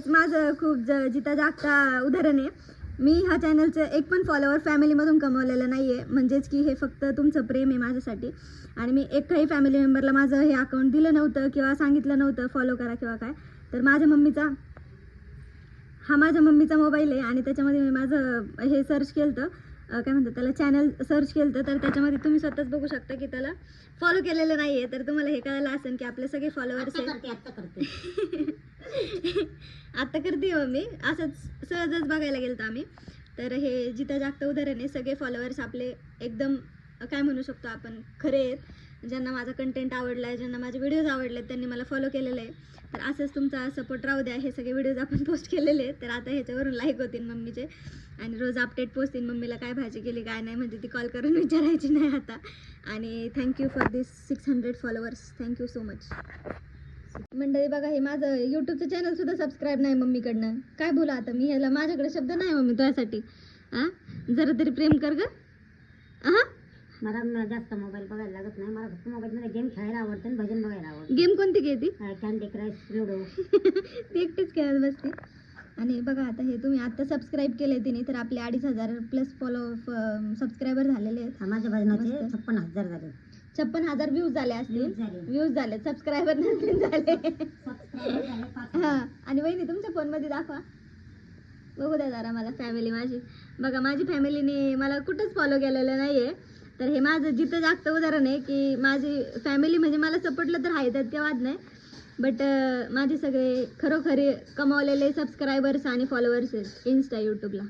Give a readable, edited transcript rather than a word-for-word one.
माझं खूप जिता जागता उदाहरण आहे. मी ह्या चॅनलचं एक पण फॉलोअर फॅमिलीमधून कमवलेलं नाही आहे, म्हणजेच की हे फक्त तुमचं प्रेम आहे माझ्यासाठी. आणि मी एकही फॅमिली मेंबरला माझं हे अकाउंट दिलं नव्हतं किंवा सांगितलं नव्हतं फॉलो करा किंवा काय. तर माझ्या मम्मीचा मोबाईल आहे आणि त्याच्यामध्ये मी माझं हे सर्च केलं तर काय म्हणतात त्याला, चॅनल सर्च केलं तर त्याच्यामध्ये तुम्ही स्वतःच बघू शकता की त्याला फॉलो केलेलं नाही आहे. तर तुम्हाला हे कळलं असेल की आपले सगळे फॉलोअर्स आहेत. आता करते हो मी, असंच सहजच बघायला गेलो आम्ही. तर हे जिता जागता उदाहरण आहे. सगळे फॉलोअर्स आपले एकदम काय म्हणू शकतो आपण खरे आहेत. ज्यांना माझा कंटेंट आवडला आहे, ज्यांना माझे व्हिडिओज आवडले त्यांनी मला फॉलो केलेलं आहे. तर असंच तुमचा सपोर्ट राहू द्या. हे सगळे व्हिडिओज आपण पोस्ट केलेले आहेत. तर आता ह्याच्यावरून लाईक होतील मम्मीचे आणि रोज अपडेट पोचतील मम्मीला काय भाजी केली काय नाही, म्हणजे ती कॉल करून विचारायची नाही आता. आणि thank you for this 600 followers. Thank you so much मंडळी. बघा हे माझं यूट्यूबचं चॅनल सुद्धा सबस्क्राईब नाही मम्मीकडनं. काय बोला आता मी, ह्याला माझ्याकडे शब्द नाही मम्मी तुझ्यासाठी. जरा तरी प्रेम कर ग. मला जास्त मोबाईल बघायला लागत नाही. मला फक्त मोबाईलमध्ये गेम खेळायला आवडतं आणि भजन बघायला आवडतं. गेम कोणती खेळती? Candy crush, ludo. ती एकटीच खेळत बसते. आणि बघा आता हे तुम्ही आता सबस्क्राईब केले तिने, तर आपले 2,500 प्लस सबस्क्रायबर झालेले आहेत. माझ्या भजनाचे 56,000 झाले. 56,000 व्ह्यूज झाले असतील. व्ह्यूज झाले, सबस्क्रायबर नसतील झाले. हां. आणि वहिनी तुमच्या फोनमध्ये दाखवा, बघू द्या जरा मला फॅमिली माझी. बघा माझी फॅमिलीने मला कुठंच फॉलो केलेलं नाही आहे. तर हे माझं जिथं जागतं उदाहरण आहे की माझी फॅमिली म्हणजे मला सपोर्टला तर आहे, त्यात काही वाद नाही. बट माझे सगळे खरोखरी कमावलेले सबस्क्रायबर्स आणि फॉलोअर्स आहेत इन्स्टा यूट्यूबला.